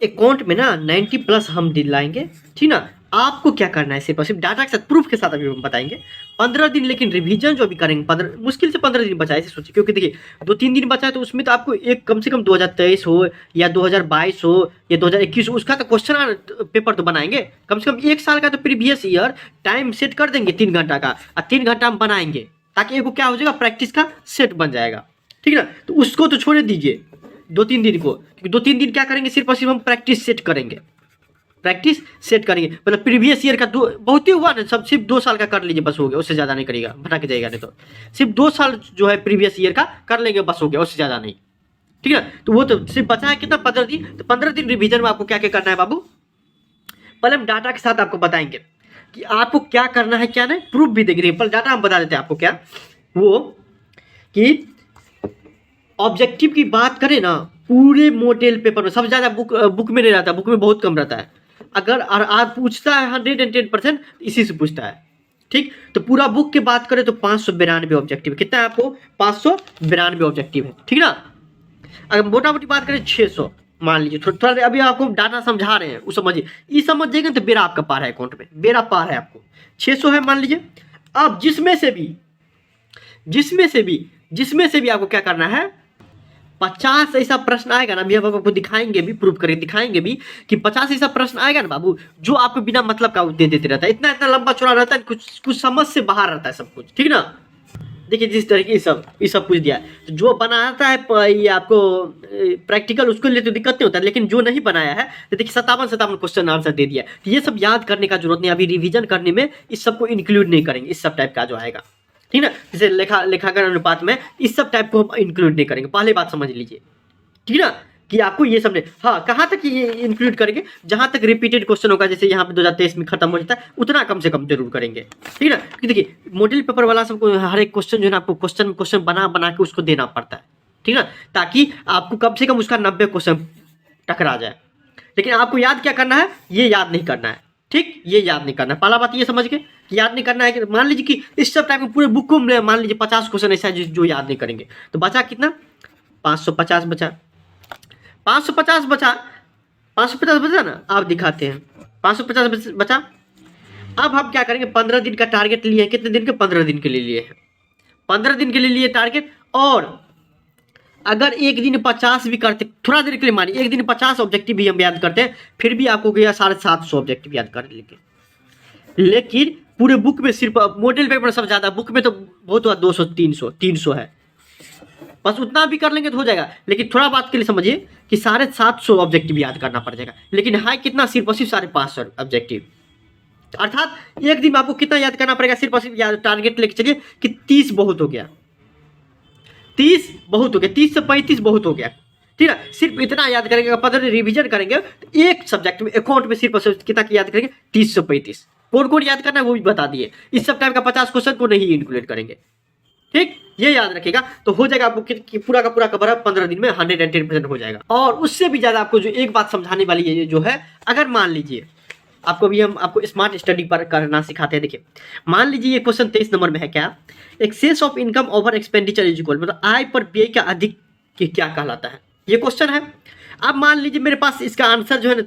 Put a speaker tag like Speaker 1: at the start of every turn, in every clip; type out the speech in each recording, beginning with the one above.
Speaker 1: Account में ना 90 plus हम दिलाएंगे, ठीक ना। आपको क्या करना है, सिर्फ और सिर्फ डाटा के साथ प्रूफ के साथ अभी हम बताएंगे। 15 दिन, लेकिन रिवीजन जो अभी करेंगे 15, मुश्किल से 15 दिन बचा है ऐसे सोचिए, क्योंकि देखिए 2-3 दिन बचा है तो उसमें तो आपको एक कम से कम 2023 हो या 2022 हो या 2021 हो, उसका तो क्वेश्चन पेपर तो बनाएंगे। कम से कम 1 साल का तो प्रीवियस ईयर टाइम सेट कर देंगे 3 घंटा का, और 3 घंटा हम बनाएंगे, ताकि एगो क्या हो जाएगा, प्रैक्टिस का सेट बन जाएगा, ठीक ना। तो उसको तो छोड़ दीजिए 2-3 दिन को, क्योंकि 2-3 दिन क्या करेंगे, सिर्फ और सिर्फ हम प्रैक्टिस सेट करेंगे, प्रैक्टिस सेट करेंगे। मतलब प्रीवियस ईयर का दो बहुत ही हुआ ना, सब सिर्फ 2 साल का कर लीजिए बस हो गया, उससे ज़्यादा नहीं करिएगा, भटक जाएगा नहीं तो। सिर्फ 2 साल जो है प्रीवियस ईयर का कर लेंगे बस हो गया, उससे ज़्यादा नहीं, ठीक है। तो वो तो सिर्फ बचा है कितना, 15 दिन। तो 15 दिन रिवीजन में आपको क्या क्या करना है बाबू, पहले हम डाटा के साथ आपको बताएंगे कि आपको क्या करना है क्या नहीं, प्रूफ भी देंगे। पहले डाटा हम बता देते हैं आपको क्या, वो कि ऑब्जेक्टिव की बात करें ना, पूरे मॉडल पेपर में सबसे ज़्यादा बुक में नहीं रहता, बुक में बहुत कम रहता है। अगर और आज पूछता है 110% इसी से पूछता है, ठीक। तो पूरा बुक की बात करें तो 592 ऑब्जेक्टिव, कितना है आपको, 592 ऑब्जेक्टिव है, ठीक ना। अगर मोटा मोटी बात करें 600 मान लीजिए, थोड़ा अभी आपको डाटा समझा रहे हैं वो समझिए, ये समझ जाएगा तो बेरा आपका पार है, अकाउंट में बेरा पार है आपको। 600 है मान लीजिए। अब जिसमें से भी आपको क्या करना है, 50 ऐसा प्रश्न आएगा ना, भैया बाबा को दिखाएंगे भी, प्रूफ करके दिखाएंगे भी कि 50 ऐसा प्रश्न आएगा ना बाबू, जो आपको बिना मतलब का दे देते रहता है, इतना इतना लंबा चौड़ा रहता है, कुछ समझ से बाहर रहता है सब कुछ, ठीक ना। देखिए जिस तरीके ये सब पूछ दिया, तो जो बनाता है ये आपको प्रैक्टिकल, उसके लिए तो दिक्कत नहीं होता है, लेकिन जो नहीं बनाया है तो देखिए 57 क्वेश्चन आंसर दे दिया। तो ये सब याद करने का जरूरत नहीं, अभी रिवीजन करने में इस सब को इंक्लूड नहीं करेंगे, इस सब टाइप का जो आएगा, ठीक ना। जैसे लेखाकार अनुपात में इस सब टाइप को हम इंक्लूड नहीं करेंगे, पहले बात समझ लीजिए, ठीक ना। कि आपको ये समझे, हाँ कहाँ तक ये इंक्लूड करेंगे, जहाँ तक रिपीटेड क्वेश्चन होगा, जैसे यहाँ पे 2023 में खत्म हो जाता है, उतना कम से कम जरूर करेंगे, ठीक है ना। क्योंकि देखिए मॉडल पेपर वाला सबको हर एक क्वेश्चन जो है ना, आपको क्वेश्चन बना बना के उसको देना पड़ता है, ठीक है ना, ताकि आपको कम से कम उसका 90 क्वेश्चन टकरा जाए। लेकिन आपको याद क्या करना है, ये याद नहीं करना है, ठीक, ये याद नहीं करना है। पहला बात ये समझ के कि याद नहीं करना है कि मान लीजिए कि इस सब टाइप में पूरे बुक को मान लीजिए 50 क्वेश्चन ऐसा है जो याद नहीं करेंगे, तो बचा कितना, 550 बचा, 550 बचा, 550 बचा ना, आप दिखाते हैं 550 बचा। अब हम क्या करेंगे, 15 दिन का टारगेट लिए हैं, कितने दिन के, 15 दिन के लिए लिए हैं, 15 दिन के लिए लिए टारगेट। और अगर एक दिन 50 भी करते, थोड़ा देर के लिए मानिए एक दिन 50 ऑब्जेक्टिव भी हम याद करते हैं, फिर भी आपको गया 750 ऑब्जेक्टिव याद कर लेंगे। लेकिन पूरे बुक में सिर्फ मॉडल पेपर सब ज्यादा, बुक में तो बहुत हुआ 200 300 है, बस उतना भी कर लेंगे तो हो जाएगा। लेकिन थोड़ा बात के लिए समझिए कि 750 ऑब्जेक्टिव याद करना पड़ जाएगा, लेकिन है कितना, सिर्फ और सिर्फ 550 ऑब्जेक्टिव। अर्थात एक दिन में आपको कितना याद करना पड़ेगा, सिर्फ और सिर्फ याद टारगेट लेके चलिए कि 30 बहुत हो गया, 30 बहुत हो गया, 30 से 35 बहुत हो गया, ठीक है। सिर्फ इतना याद करेंगे, अगर 15 रिवीजन करेंगे तो एक सब्जेक्ट में अकाउंट में सिर्फ और सिर्फ कितना याद करेंगे, 30 से 35। कौन कौन याद करना है वो भी बता दिए, इस सब टाइप का 50 क्वेश्चन को नहीं इंक्लूड करेंगे, ठीक, ये याद रखिएगा। तो हो जाएगा आपको कि पूरा का पूरा कवर 15 दिन में 110% हो जाएगा। और उससे भी ज्यादा आपको जो एक बात समझाने वाली है जो है, अगर मान लीजिए आपको भी हम आपको स्मार्ट स्टडी पर करना सिखाते हैं। देखिए मान लीजिए ये क्वेश्चन 23 नंबर में है, क्या, excess of income over expenditure is equal, मतलब आय पर व्यय का अधिक कि क्या कहलाता है, ये क्वेश्चन है। अब मान लीजिए मेरे पास इसका आंसर जो है ना,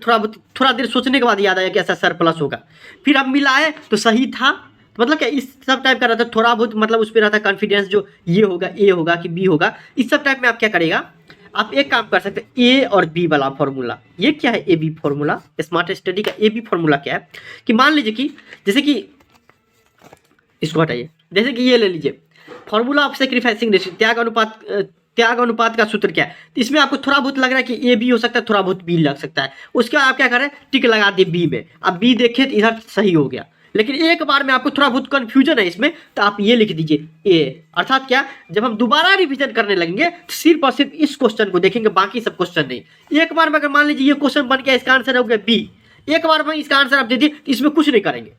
Speaker 1: थोड़ा देर सोचने के बाद याद आया कि ऐसा सरप्लस होगा, फिर अब मिलाए तो सही था, मतलब क्या इस सब टाइप का रहता है, थोड़ा बहुत मतलब उस पर रहता है कॉन्फिडेंस, जो ये होगा, ए होगा कि बी होगा, इस सब टाइप में आप क्या करेगा, आप एक काम कर सकते हैं, ए और बी वाला फॉर्मूला। ये क्या है, A B formula, smart study का ए बी फॉर्मूला क्या है, कि मान लीजिए कि जैसे कि इसको हटाइए, जैसे कि ये ले लीजिए, फॉर्मूला ऑफ सेक्रीफाइसिंग रेशियो, त्याग अनुपात का सूत्र क्या है। तो इसमें आपको थोड़ा बहुत लग रहा है कि ए बी हो सकता है, थोड़ा बहुत बी लग सकता है, उसके बाद आप क्या करें, टिक लगा दिए बी में, अब बी देखें तो इधर सही हो गया। लेकिन एक बार में आपको थोड़ा बहुत कंफ्यूजन है इसमें, तो आप ये लिख दीजिए ए, अर्थात क्या, जब हम दोबारा रिवीजन करने लगेंगे तो सिर्फ और सिर्फ इस क्वेश्चन को देखेंगे, बाकी सब क्वेश्चन नहीं। एक बार में अगर मान लीजिए ये क्वेश्चन बन गया, इसका आंसर हो गया बी, एक बार में इसका आंसर आप दे दिए, तो इसमें कुछ नहीं करेंगे,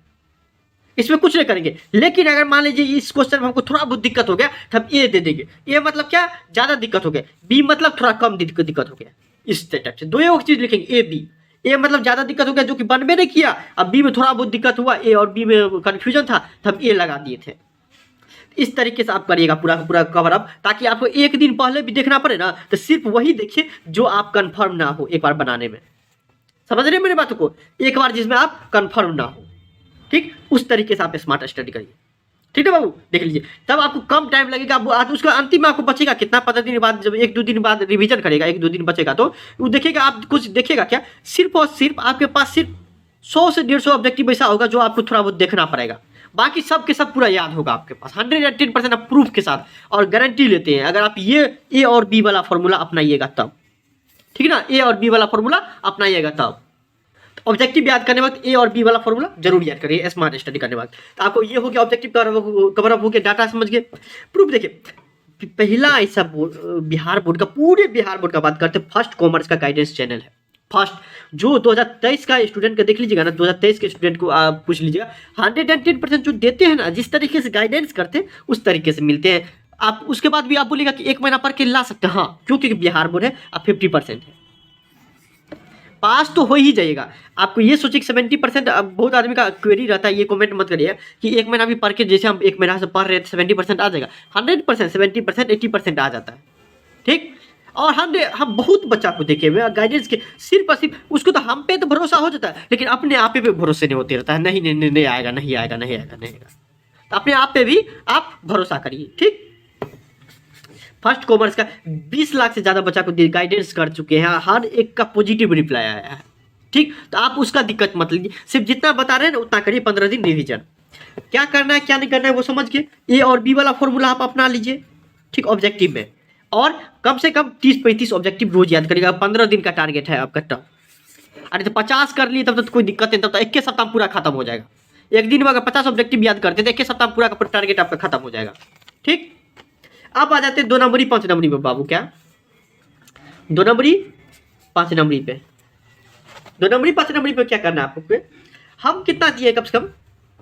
Speaker 1: इसमें कुछ नहीं करेंगे। लेकिन अगर मान लीजिए इस क्वेश्चन में हमको थोड़ा बहुत दिक्कत हो गया, तो हम ए दे देंगे, ए मतलब क्या, ज्यादा दिक्कत हो गया, बी मतलब थोड़ा कम दिक्कत हो गया, इस टाइप से दो एक चीज लिखेंगे, ए बी, ए मतलब ज्यादा दिक्कत हो गया जो कि बनबे नहीं किया, अब बी में थोड़ा बहुत दिक्कत हुआ, ए और बी में कंफ्यूजन था तो हम ए लगा दिए थे। इस तरीके से आप करिएगा पूरा का पूरा कवर अप, ताकि आपको एक दिन पहले भी देखना पड़े ना, तो सिर्फ वही देखिए जो आप कंफर्म ना हो एक बार बनाने में, समझ रहे हैं मेरी बातों को? एक बार जिसमें आप कंफर्म ना हो, ठीक, उस तरीके से आप स्मार्ट स्टडी करिए, ठीक है बाबू, देख लीजिए, तब आपको कम टाइम लगेगा। आप उसका अंतिम में आपको बचेगा कितना, 15 दिन बाद, जब 1-2 दिन बाद रिवीजन करेगा, 1-2 दिन बचेगा, तो वो देखिएगा, आप कुछ देखिएगा क्या, सिर्फ और सिर्फ आपके पास सिर्फ 100 से 150 ऑब्जेक्टिव ऐसा होगा जो आपको थोड़ा बहुत देखना पड़ेगा, बाकी सब के सब पूरा याद होगा आपके पास 110% आप प्रूफ के साथ, और गारंटी लेते हैं अगर आप ये ए और बी वाला फॉर्मूला अपनाइएगा तब, ठीक है ना, ए और बी वाला फॉर्मूला अपनाइएगा तब। ऑब्जेक्टिव याद करने वक्त ए और बी वाला फॉर्मूला जरूर याद करिए स्मार्ट स्टडी करने वक्त। तो आपको ये हो गया ऑब्जेक्टिव कवर अप हो गया, डाटा समझ गए, प्रूफ देखिए। पहला ऐसा बिहार बोर्ड का, पूरे बिहार बोर्ड का बात करते हैं, फर्स्ट कॉमर्स का गाइडेंस चैनल है, फर्स्ट, जो 2023 का स्टूडेंट का देख लीजिएगा ना, 2023 के स्टूडेंट को आप पूछ लीजिएगा, 110% जो देते हैं ना, जिस तरीके से गाइडेंस करते हैं उस तरीके से मिलते हैं। आप उसके बाद भी आप बोलेगा कि 1 महीना पढ़ के ला सकते हैं, हाँ, क्योंकि बिहार बोर्ड है, आप 50% है, पास तो हो ही जाइएगा। आपको ये सोचिए कि 70%, अब बहुत आदमी का क्वेरी रहता है, ये कमेंट मत करिए कि 1 महीना भी पढ़ के, जैसे हम 1 महीना से पढ़ रहे हैं 70% आ जाएगा, 100%, 70%, 80% आ जाता है, ठीक। और हम बहुत बच्चा को देखे हुए गाइडेंस के, सिर्फ और सिर्फ उसको तो हम पे तो भरोसा हो जाता है, लेकिन अपने आप पे भरोसे नहीं होते रहता है, नहीं नहीं नहीं, नहीं आएगा, नहीं आएगा, नहीं आएगा, नहीं आएगा, तो अपने आप पे भी आप भरोसा करिए, ठीक। फर्स्ट कॉमर्स का 20 लाख से ज़्यादा बच्चा को गाइडेंस कर चुके हैं, हर एक का पॉजिटिव रिप्लाई आया है, ठीक। तो आप उसका दिक्कत मत लीजिए, सिर्फ जितना बता रहे हैं ना उतना करिए, 15 दिन रिवीजन, क्या करना है क्या नहीं करना है वो समझ के ए और बी वाला फॉर्मूला आप अपना लीजिए, ठीक, ऑब्जेक्टिव में, और कम से कम 30-35 ऑब्जेक्टिव रोज याद करिएगा। 15 दिन का टारगेट है आपका टर्म, अरे तो 50 कर लिए तब तो कोई दिक्कत नहीं, तब तो 1 सप्ताह में पूरा खत्म हो जाएगा। एक दिन में अगर 50 ऑब्जेक्टिव याद करते तो 1 सप्ताह में पूरा टारगेट आपका खत्म हो जाएगा, ठीक। अब आ जाते हैं 2 नंबरी 5 नंबरी पे बाबू, क्या 2 नंबरी 5 नंबरी पे, 2 नंबरी 5 नंबरी पे क्या करना है आपको, हम कितना दिए कम से कम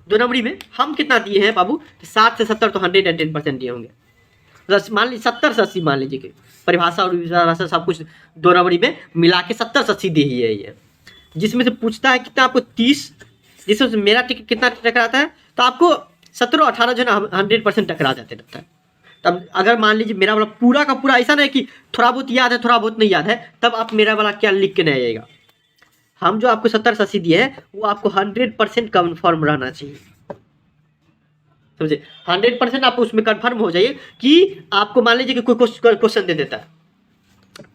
Speaker 1: 2 नंबरी में, हम कितना दिए हैं बाबू, 60 से 70 तो 110% दिए होंगे, मान लीजिए 70 से 80, मान लीजिए कि परिभाषा और विभाषा सब कुछ 2 नंबरी में मिला के 70 से 80 दी ही है ये, जिसमें से पूछता है कितना आपको 30, जिसमें से मेरा टिकट कितना टकराता है, तो आपको 17-18 जो है ना 100% टकरा जाते रहता है। तब अगर मान लीजिए मेरा वाला पूरा का पूरा ऐसा नहीं कि थोड़ा बहुत याद है थोड़ा बहुत नहीं याद है, तब आप मेरा वाला क्या लिख के नहीं आइएगा, हम जो आपको 70 से 80 दिए हैं वो आपको 100% कन्फर्म रहना चाहिए, समझे, 100% आप उसमें कन्फर्म हो जाइए कि आपको मान लीजिए कि कोई क्वेश्चन दे देता है,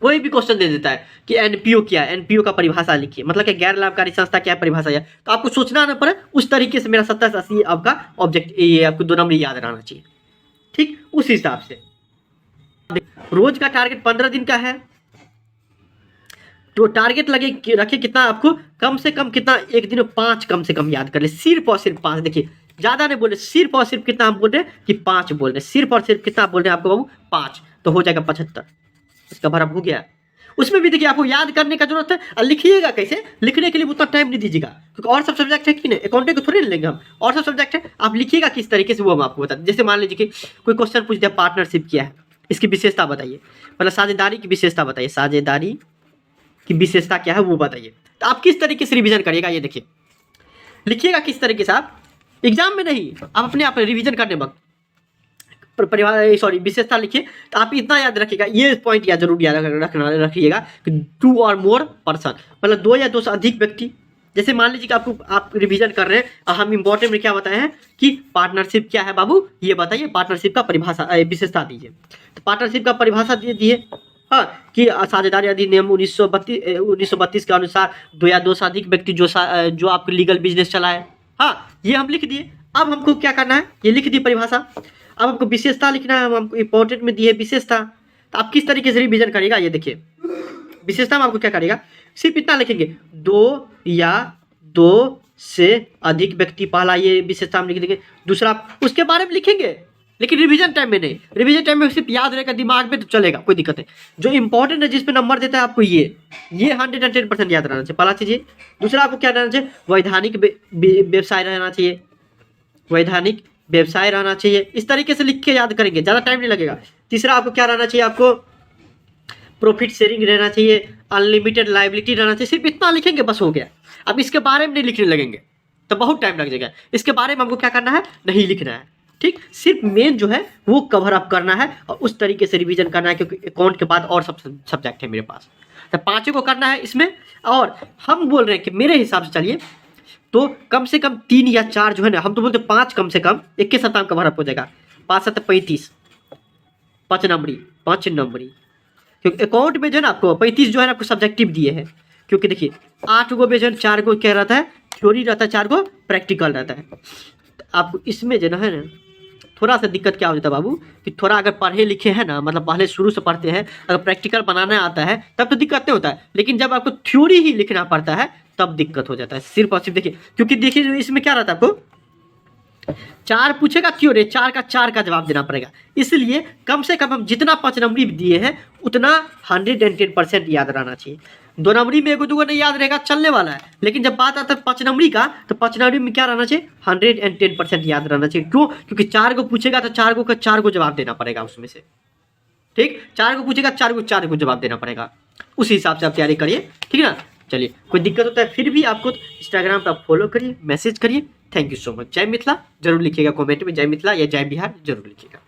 Speaker 1: कोई भी क्वेश्चन दे देता है कि एनपीओ क्या है, एनपीओ का परिभाषा लिखिए, मतलब कि गैर लाभकारी संस्था क्या परिभाषा है, तो आपको सोचना ना पड़े, उस तरीके से मेरा 70 से 80 आपका ऑब्जेक्ट, ये आपको 2 नंबर याद रहना चाहिए, ठीक, उस हिसाब से। रोज का टारगेट 15 दिन का है, तो टारगेट लगे रखे कितना आपको, कम से कम कितना, एक दिन में 5 कम से कम याद कर ले, सिर्फ और सिर्फ 5, देखिए ज्यादा नहीं बोले, सिर्फ और सिर्फ कितना हम बोल रहे हैं कि 5 बोल रहे हैं, सिर्फ और सिर्फ कितना बोल रहे हैं आपको बाबू, 5, तो हो जाएगा 75, इसका भरा हो गया। उसमें भी देखिए आपको याद करने का जरूरत है, और लिखिएगा कैसे, लिखने के लिए उतना टाइम नहीं दीजिएगा, क्योंकि और सब सब्जेक्ट है कि नहीं, अकाउंटिंग को थोड़ी नहीं लेंगे हम, और सब सब्जेक्ट है, आप लिखिएगा किस तरीके से वो हम आपको बताते हैं। जैसे मान लीजिए कि कोई क्वेश्चन पूछते हैं पार्टनरशिप क्या है, इसकी विशेषता बताइए, मतलब साझेदारी की विशेषता बताइए, साझेदारी की विशेषता क्या है वो बताइए, तो आप किस तरीके से रिविजन करिएगा, ये देखिए लिखिएगा किस तरीके से, आप एग्जाम में नहीं, आप अपने आप रिविजन करने वक्त परिवार सॉरी विशेषता लिखिए, तो आप इतना याद रखिएगा, ये पॉइंट याद जरूर याद रखिएगा कि 2 और मोर पर्सन, मतलब 2 या 2 से अधिक व्यक्ति। जैसे मान लीजिए कि आप रिवीजन कर रहे हैं और हम इंपॉर्टेंट में क्या बताए हैं कि पार्टनरशिप क्या है बाबू, ये बताइए, पार्टनरशिप का परिभाषा विशेषता दीजिए, तो पार्टनरशिप का परिभाषा दिए, हाँ, कि साझेदारी अधिनियम 1932 के अनुसार 2 या 2 से अधिक व्यक्ति जो आपको लीगल बिजनेस चलाए, हाँ, ये हम लिख दिए। अब हमको क्या करना है, ये लिख दी परिभाषा, अब आपको विशेषता लिखना है, हमको इंपॉर्टेंट में दी है विशेषता, तो आप किस तरीके से रिवीजन करिएगा, ये देखिए विशेषता में आपको क्या करेगा, सिर्फ इतना लिखेंगे 2 या 2 से अधिक व्यक्ति, पहला ये विशेषता में लिख देंगे, दूसरा उसके बारे में लिखेंगे, लेकिन रिवीजन टाइम में नहीं, रिवीजन टाइम में सिर्फ याद रहेगा दिमाग में तो चलेगा, कोई दिक्कत नहीं। जो इंपॉर्टेंट है जिस पे नंबर देता है आपको ये 110% याद रहना चाहिए, पहला चीज़ ये। दूसरा आपको क्या रहना चाहिए, वैधानिक व्यवसाय रहना चाहिए, वैधानिक व्यवसाय रहना चाहिए, इस तरीके से लिख के याद करेंगे, ज़्यादा टाइम नहीं लगेगा। तीसरा आपको क्या रहना चाहिए, आपको प्रॉफिट शेयरिंग रहना चाहिए, अनलिमिटेड लायबिलिटी रहना चाहिए, सिर्फ इतना लिखेंगे बस हो गया। अब इसके बारे में नहीं लिखने लगेंगे तो बहुत टाइम लग जाएगा, इसके बारे में हमको क्या करना है, नहीं लिखना है, ठीक, सिर्फ मेन जो है वो कवर अप करना है और उस तरीके से रिवीजन करना है, क्योंकि अकाउंट के बाद और सब सब्जेक्ट है मेरे पास। तो पाँचों को करना है इसमें। और हम बोल रहे हैं कि मेरे हिसाब से चलिए तो कम से कम 3 या 4 जो है ना, हम तो बोलते 5 कम से कम 21 सप्ताह का भरप हो जाएगा। 5 7 35, 5 नंबरी, क्योंकि अकाउंट में जो है ना आपको 35 जो है ना आपको सब्जेक्टिव दिए हैं। क्योंकि देखिए 8 गो में जो है 4 गो क्या रहता है, थ्योरी रहता है, 4 गो प्रैक्टिकल रहता है। तो आपको इसमें जो है ना थोड़ा सा दिक्कत क्या हो जाता है बाबू, कि थोड़ा अगर पढ़े लिखे हैं ना, मतलब पहले शुरू से पढ़ते हैं, अगर प्रैक्टिकल बनाना आता है तब तो दिक्कत नहीं होता है, लेकिन जब आपको थ्योरी ही लिखना पड़ता है तब दिक्कत हो जाता है। सिर्फ और सिर्फ देखिए, क्योंकि देखिए इसमें क्या रहता है, आपको 4 पूछेगा थ्योरी, 4 का जवाब देना पड़ेगा। इसलिए कम से कम हम जितना 5 नंबरी दिए हैं उतना 110% याद रहना चाहिए। 2 नंबरी में 1 2 नहीं याद रहेगा, चलने वाला है, लेकिन जब बात आता है 5 नंबरी का, तो 5 नंबरी में क्या रहना चाहिए, 110% याद रहना चाहिए। क्यों? क्योंकि 4 को पूछेगा तो 4 को जवाब देना पड़ेगा उसमें से। ठीक, 4 को पूछेगा, 4 को जवाब देना पड़ेगा। उस हिसाब से आप तैयारी करिए, ठीक है ना। चलिए, कोई दिक्कत होता है फिर भी आपको इंस्टाग्राम पर आप फॉलो करिए, मैसेज करिए। Thank you so much. जय मिथिला जरूर लिखिएगा कमेंट में, जय मिथिला या जय बिहार जरूर लिखिएगा।